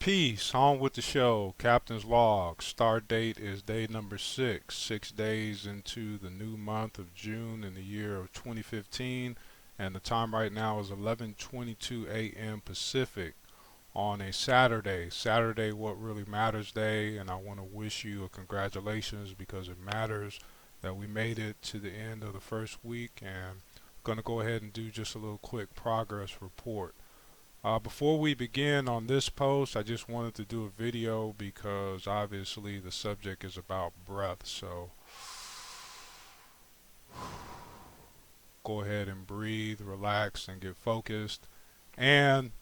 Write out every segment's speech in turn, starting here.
Peace, on with the show. Captain's log. Start date is day number 6, 6 days into the new month of June in the year of 2015, and the time right now is 11:22 a.m. Pacific on a Saturday. Saturday, what really matters day, and I want to wish you a congratulations because it matters that we made it to the end of the first week, and I'm going to go ahead and do just a little quick progress report. Before we begin on this post, I just wanted to do a video because obviously the subject is about breath. So go ahead and breathe, relax, and get focused. And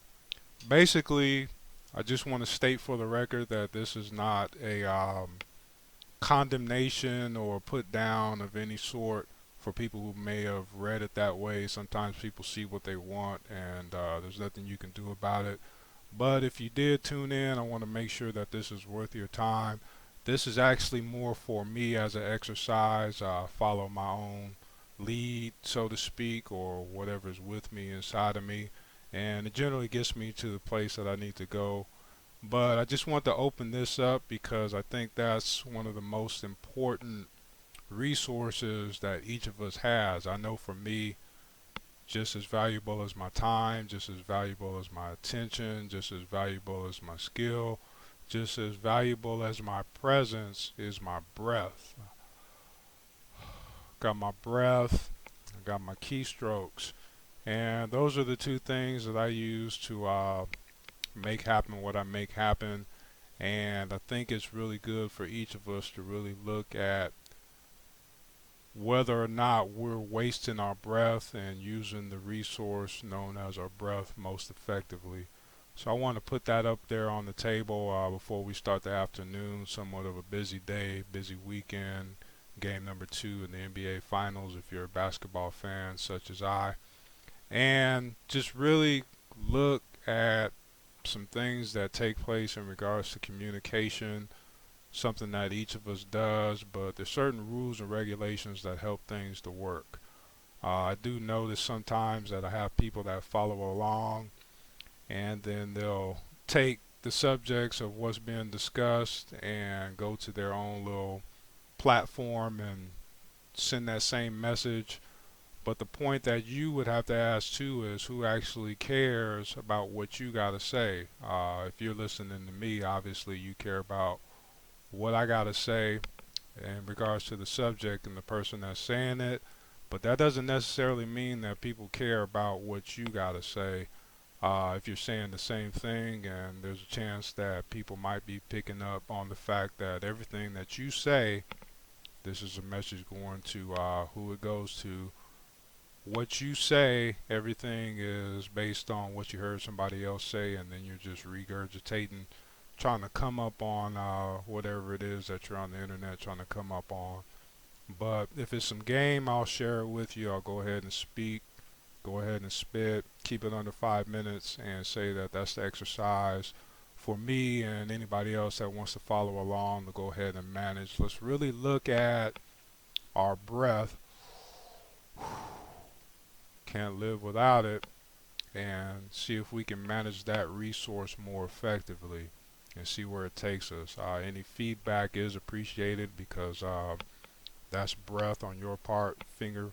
basically, I just want to state for the record that this is not a condemnation or put down of any sort for people who may have read it that way. Sometimes people see what they want, and there's nothing you can do about it. But if you did tune in, I want to make sure that this is worth your time. This is actually more for me as an exercise. Follow my own lead, so to speak, or whatever's with me inside of me. And it generally gets me to the place that I need to go. But I just want to open this up because I think that's one of the most important resources that each of us has. I know for me, just as valuable as my time, just as valuable as my attention, just as valuable as my skill, just as valuable as my presence is my breath. Got my breath, I got my keystrokes, and those are the two things that I use to make happen what I make happen. And I think it's really good for each of us to really look at whether or not we're wasting our breath and using the resource known as our breath most effectively. So I want to put that up there on the table before we start the afternoon. Somewhat of a busy day, busy weekend. Game number 2 in the NBA Finals if you're a basketball fan such as I. And just really look at some things that take place in regards to communication, something that each of us does, but there's certain rules and regulations that help things to work. I do notice sometimes that I have people that follow along and then they'll take the subjects of what's being discussed and go to their own little platform and send that same message. But the point that you would have to ask too is who actually cares about what you got to say. If you're listening to me, obviously you care about what I got to say in regards to the subject and the person that's saying it, but that doesn't necessarily mean that people care about what you got to say. If you're saying the same thing, and there's a chance that people might be picking up on the fact that everything that you say, this is a message going to who it goes to. What you say, everything is based on what you heard somebody else say, and then you're just regurgitating, trying to come up on whatever it is that you're on the internet trying to come up on. But if it's some game, I'll share it with you. I'll go ahead and speak, go ahead and spit, keep it under 5 minutes, and say that that's the exercise for me and anybody else that wants to follow along to go ahead and manage. Let's really look at our breath. Can't live without it, and see if we can manage that resource more effectively and see where it takes us. Any feedback is appreciated because that's breath on your part, finger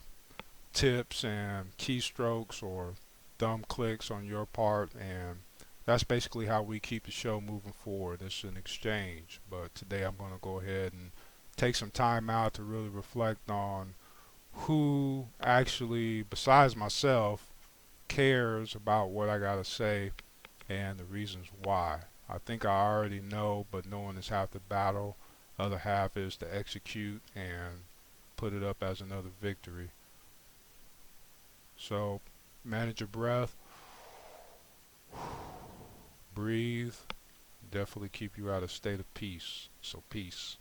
tips and keystrokes or thumb clicks on your part, and that's basically how we keep the show moving forward. It's an exchange, but today I'm going to go ahead and take some time out to really reflect on who actually, besides myself, cares about what I got to say and the reasons why. I think I already know, but knowing is half the battle. Other half is to execute and put it up as another victory. So manage your breath, breathe, definitely keep you out of state of peace. So peace.